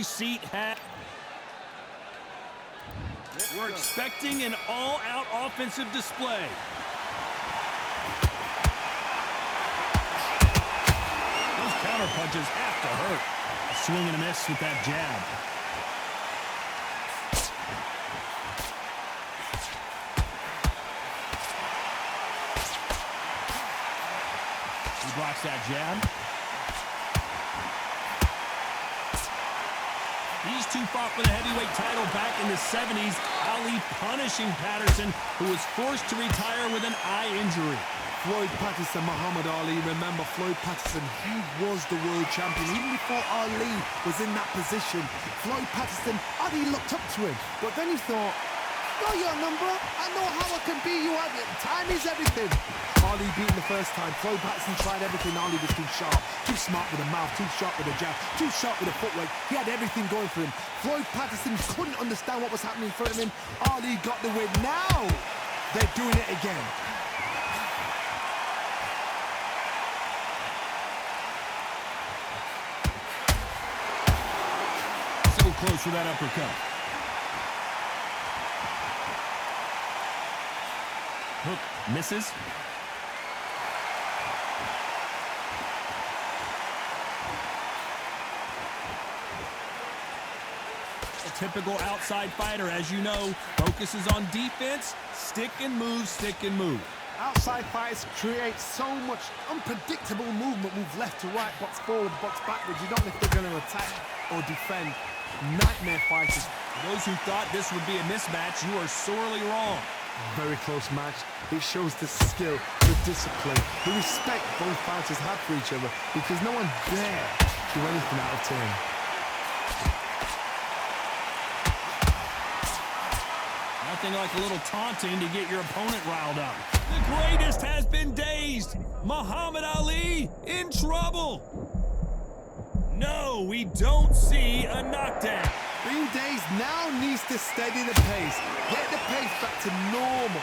seat hat. We're expecting an all-out offensive display. Those counter punches have to hurt. A swing and a miss with that jab. He blocks that jab. These two fought for the heavyweight title back in the 70s. Ali punishing Patterson, who was forced to retire with an eye injury. Floyd Patterson, Muhammad Ali. Remember, Floyd Patterson, he was the world champion. Even before Ali was in that position, Floyd Patterson, Ali looked up to him. But then he thought, got your number. I know how I can beat you. Time is everything. Ali beaten the first time. Floyd Patterson tried everything. Ali was too sharp, too smart with the mouth, too sharp with the jab, too sharp with the footwork. He had everything going for him. Floyd Patterson couldn't understand what was happening in front of him. Ali got the win. Now they're doing it again. So close for that uppercut. Hook misses. A typical outside fighter, as you know, focuses on defense, stick and move, stick and move. Outside fighters create so much unpredictable movement. Move left to right, box forward, box backwards. You don't know if they're going to attack or defend. Nightmare fighters. For those who thought this would be a mismatch, you are sorely wrong. Very close match. It shows the skill, the discipline, the respect both fighters have for each other, because no one dare do anything out of turn. Nothing like a little taunting to get your opponent riled up. The greatest has been dazed. Muhammad Ali in trouble. No, we don't see a knockdown. Being dazed now needs to steady the pace. Get the pace back to normal.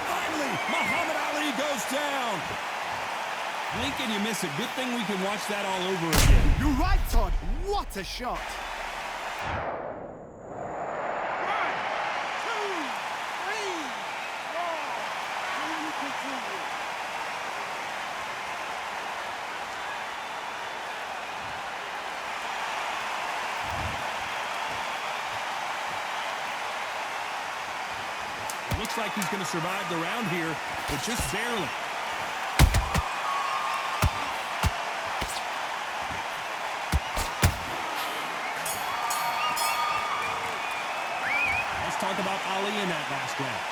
Finally, Muhammad Ali goes down. Blink and you miss it. Good thing we can watch that all over again. You're right, Todd. What a shot. Looks like he's going to survive the round here, but just barely. Let's talk about Ali in that last round.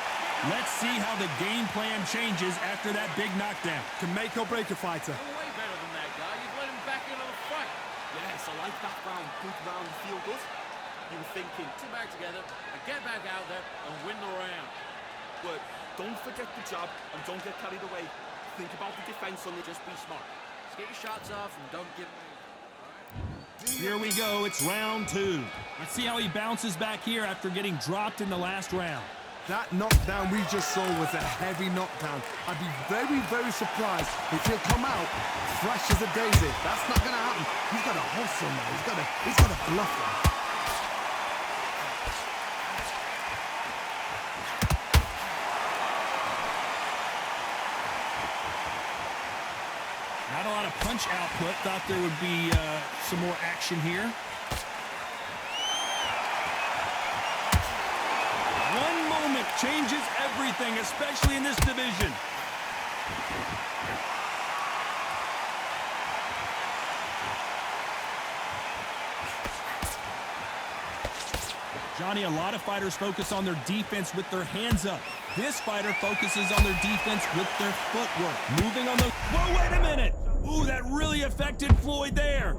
Let's see how the game plan changes after that big knockdown. Can make or break a fighter. Way better than that guy. You've let him back into the fight. Yes, I like that round. Good round, feel good. You were thinking, Sit back together and get back out there and win the round. but don't forget the jab and don't get carried away. Think about the defense on it, just be smart. Just get your shots off and don't give me. Here we go. It's round two. Let's see how he bounces back here after getting dropped in the last round. That knockdown we just saw was a heavy knockdown. I'd be very, very surprised if he'll come out fresh as a daisy. That's not going to happen. He's got to hustle now. He's got to bluff him. Not a lot of punch output. Thought there would be some more action here. One moment changes everything, especially in this division. Johnny, a lot of fighters focus on their defense with their hands up. This fighter focuses on their defense with their footwork. Moving on the... Whoa, wait a minute! Ooh, that really affected Floyd there.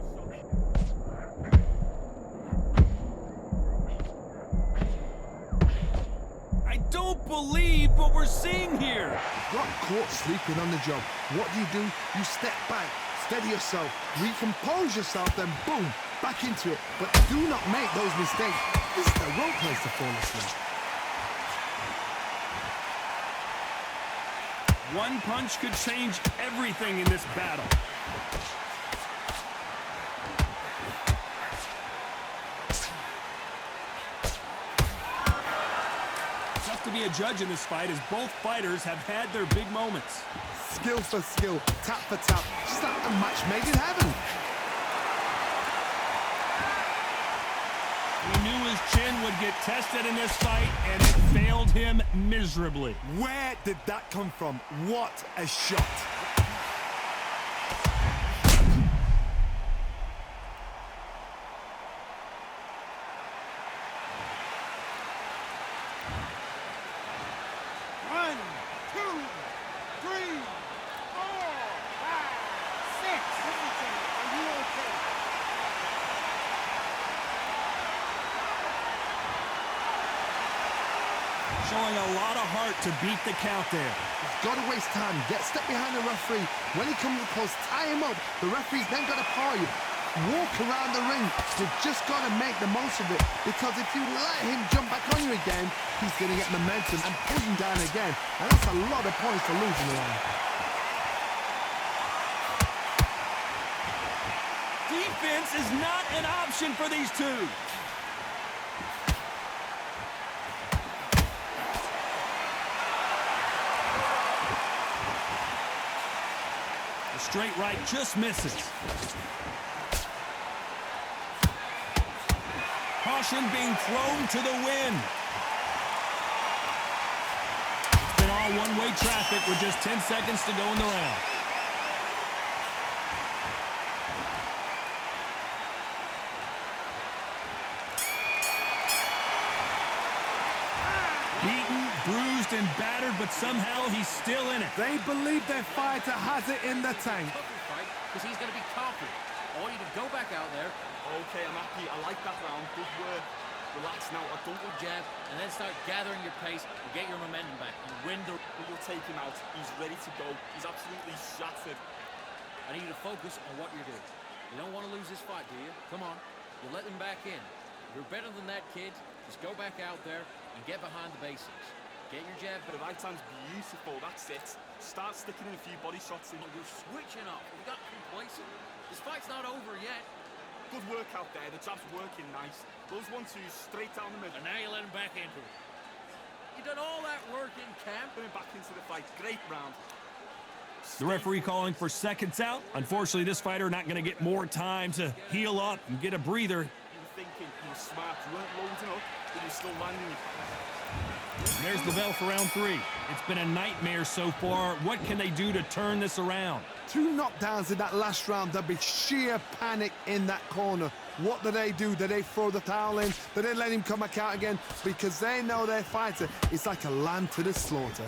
I don't believe what we're seeing here. Got caught sleeping on the job. What do? You step back, steady yourself, recompose yourself, then boom, back into it. But do not make those mistakes. This is the wrong place to fall asleep. One punch could change everything in this battle. Tough to be a judge in this fight as both fighters have had their big moments. Skill for skill, tap for tap, just like a match made in heaven. We knew his chin would get tested in this fight, and it failed him miserably. Where did that come from? What a shot. One, two, three, four, five, six. Listen, are you okay? Showing a lot of heart to beat the count there. Got to waste time. Get step behind the referee. When he comes close, tie him up. The referee's then got to paw you. Walk around the ring. You've just got to make the most of it. Because if you let him jump back on you again, he's going to get momentum and pull him down again. And that's a lot of points to lose in the line. Defense is not an option for these two. Straight right just misses. Caution being thrown to the wind. It's been all one-way traffic with just 10 seconds to go in the round. Beaten, bruised, and battered, but somehow he's still in it. They believe their fighter has it in the tank. Because he's going to be confident. I want you to go back out there. Okay, I'm happy. I like that round. Good work. Relax now. I don't Double jab, and then start gathering your pace and get your momentum back and win the... We'll take him out. He's ready to go. He's absolutely shattered. I need you to focus on what you're doing. You don't want to lose this fight, do you? Come on. You let them back in. You're better than that, kid. Just go back out there and get behind the basics. Get your jab. The right hand's beautiful. That's it. Start sticking in a few body shots in. You're switching up. You got complacent. This fight's not over yet. Good work out there. The jab's working nice. Those 1-2s straight down the middle. And now you let him back into it. You done all that work in camp. Coming back into the fight. Great round. The referee calling for seconds out. Unfortunately, this fighter not going to get more time to heal up and get a breather. You were thinking you were smart. You weren't loading up, but you were still landing. And there's the bell for round 3. It's been a nightmare so far. What can they do to turn this around? 2 knockdowns in that last round. There'll be sheer panic in that corner. What do? Do they throw the towel in? Do they let him come back out again? Because they know their fighter is like a lamb to the slaughter.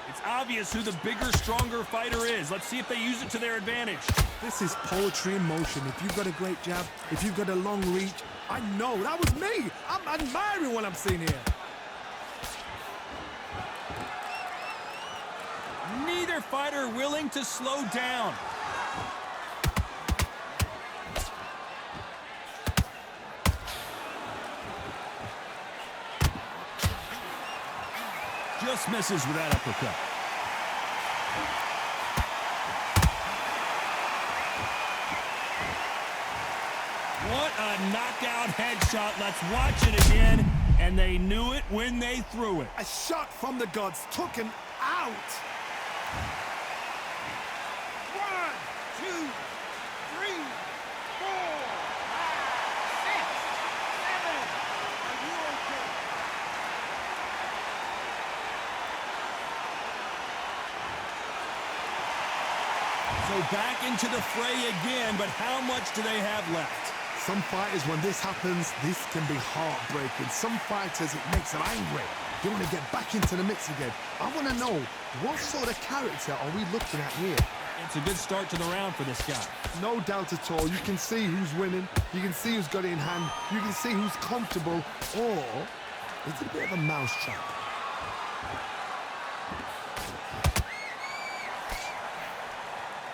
It's obvious who the bigger, stronger fighter is. Let's see if they use it to their advantage. This is poetry in motion. If you've got a great jab, if you've got a long reach, I know, that was me. I'm admiring what I'm seeing here. Neither fighter willing to slow down. Just misses with that uppercut. What a knockout headshot. Let's watch it again. And they knew it when they threw it. A shot from the gods took him out. 1, 2, 3, 4, 5, 6, 7. Are you okay? So back into the fray again, but how much do they have left? Some fighters, when this happens, this can be heartbreaking. Some fighters, it makes them angry. They want to get back into the mix again. I want to know, what sort of character are we looking at here? It's a good start to the round for this guy. No doubt at all. You can see who's winning. You can see who's got it in hand. You can see who's comfortable. Or it's a bit of a mousetrap.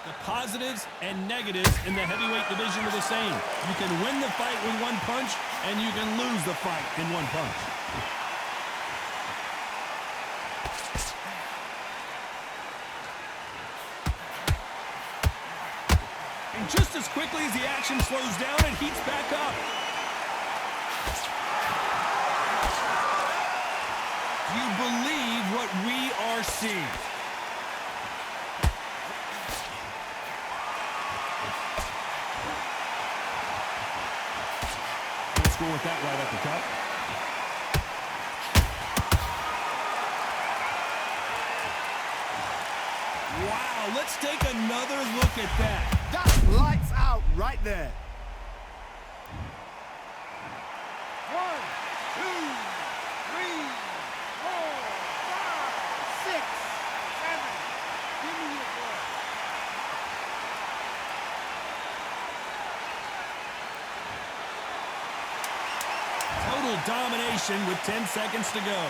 The Positives and negatives in the heavyweight division are the same. You can win the fight with one punch, and you can lose the fight in one punch. And just as quickly as the action slows down, it heats back up. Do you believe what we are seeing? Score with that right uppercut. Wow, let's take another look at that. That's lights out right there. 1, 2, 3, 4, 5, 6, 7. Give me your boy. Total domination with 10 seconds to go.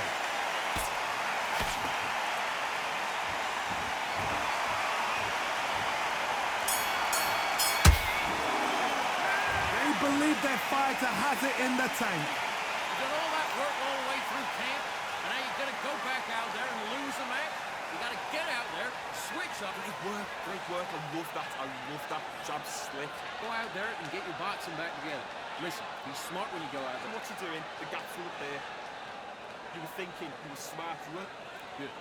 They believe their fighter has it in the tank. You did all that work all the way through camp, and now you're going to go back out there and lose the match? You got to get out there, switch up. Great work. I love that. I love that jab slick. Go out there and get your boxing back together. Listen, be smart when you go out there. What's he doing? The gap through the pair. You were thinking. You were smart. You were Good.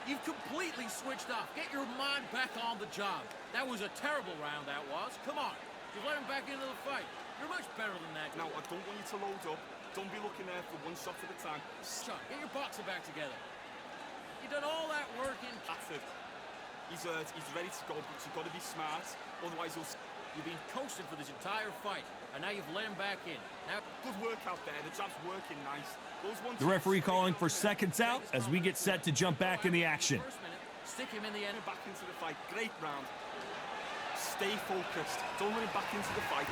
You've completely switched off. Get your mind back on the job. That was a terrible round, that was. Come on. You've let him back into the fight. You're much better than that. Now, I don't want you to load up. Don't be looking there for one shot at a time. Shut. Get your boxing back together. You've done all that work in... That's it. He's ready to go, but you've got to be smart. Otherwise, You've been coasting for this entire fight, and now you've let him back in. Now, good work out there. The jab's working nice. Those ones The referee calling for seconds out as we get set to jump back in the action. first minute, stick him in the end. back into the fight. Great round. Stay focused. Don't let him back into the fight.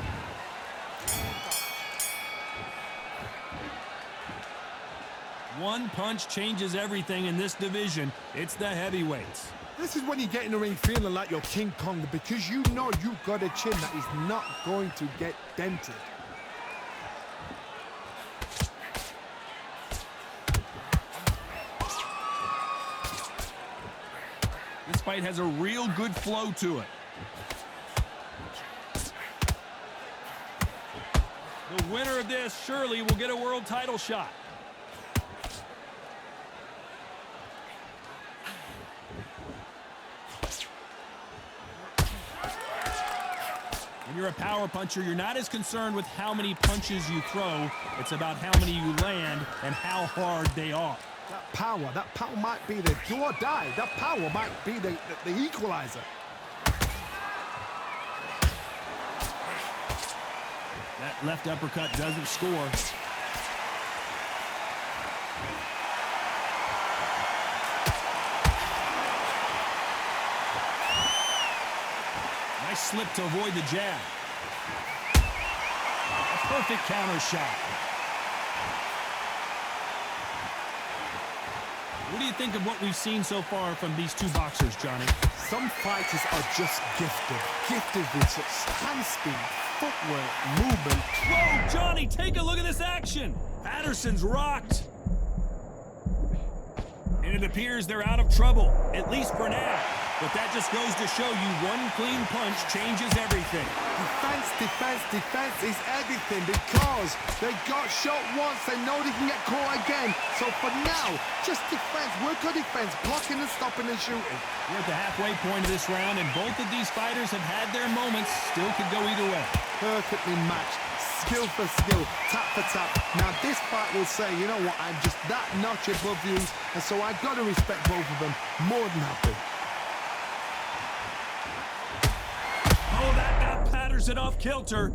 One punch changes everything in this division. It's the heavyweights. This is when you get in the ring feeling like you're King Kong because you know you've got a chin that is not going to get dented. This fight has a real good flow to it. The winner of this surely will get a world title shot. When you're a power puncher, you're not as concerned with how many punches you throw. It's about how many you land and how hard they are. That power might be the do or die. That power might be the equalizer. That left uppercut doesn't score. Nice slip to avoid the jab. A perfect counter shot. What do you think of what we've seen so far from these two boxers, Johnny? Some fighters are just gifted with such hand speed, footwork, movement. Whoa, Johnny, take a look at this action. Patterson's rocked. And it appears they're out of trouble, at least for now. But that just goes to show you one clean punch changes everything. Defense is everything because they got shot once, they know they can get caught again. So for now, just defense, work on defense, blocking and stopping and shooting. We're at the halfway point of this round, and both of these fighters have had their moments. Still could go either way. Perfectly matched, skill for skill, tap for tap. Now this fight will say, you know what, I'm just that notch above you, and so I've got to respect both of them more than happy. Oh, that got Patterson off kilter.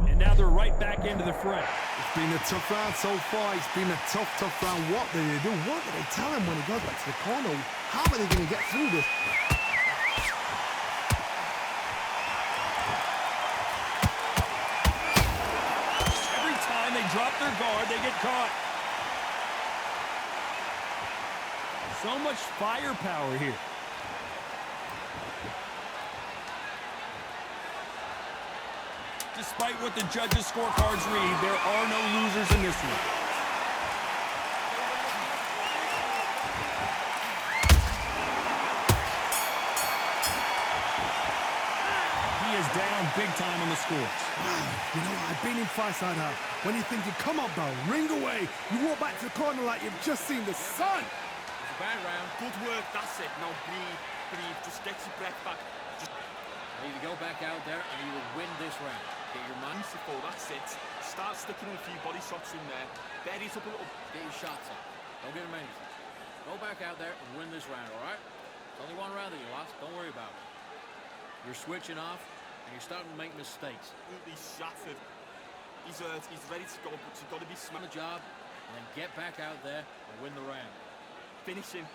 And now they're right back into the fray. It's been a tough round so far. It's been a tough round. What do they do? What do they tell him when he goes back to the corner? How are they going to get through this? Every time they drop their guard, they get caught. So much firepower here. Despite what the judges' scorecards read, there are no losers in this one. He is down big time on the scores. You know, I've been in fights like that. When you're thinking, come on, bro, ring away. You walk back to the corner like you've just seen the sun. It's a bad round. Good work, that's it. Now breathe. Just get your breath back. Just You need to go back out there and you will win this round. get your man support, that's it. Start sticking a few body shots in there. Bury it up a little. Get your shots up. Don't get them anything. Go back out there and win this round, all right? It's only one round that you lost. Don't worry about it. You're switching off and you're starting to make mistakes. Absolutely shattered. He's ready to go, but you've got to be On smart. the job and then get back out there and win the round. Finishing.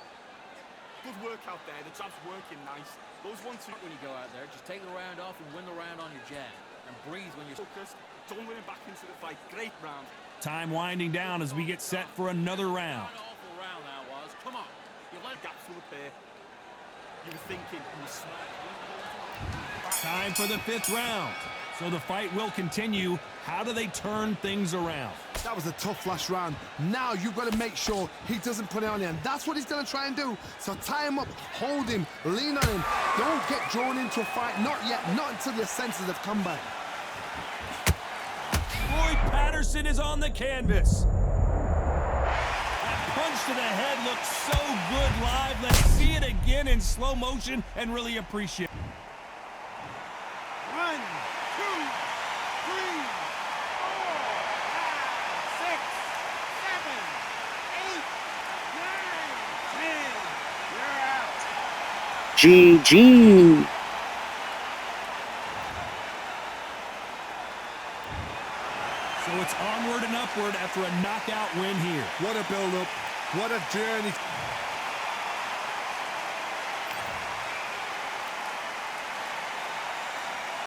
Good work out there. The jab's working nice. Those 1-2 When you go out there, just take the round off and win the round on your jab. And breathe when you're focused. Don't let him back into the fight. Great round. Time winding down as we get set for another round. An awful round that was. Come on. You let Gaps will appear. You were thinking, you were smart. Time for the 5th round. So the fight will continue. How do they turn things around? That was a tough last round. Now you've got to make sure he doesn't put it on you, and that's what he's going to try and do. So tie him up, hold him, lean on him. Don't get drawn into a fight. Not yet. Not until your senses have come back. Floyd Patterson is on the canvas. That punch to the head looks so good live. Let's see it again in slow motion and really appreciate it. 1, 2, 3, 4, 5, 6, 7, 8, 9, 10. You're out. GG. So it's onward and upward after a knockout win here. What a build-up. What a journey.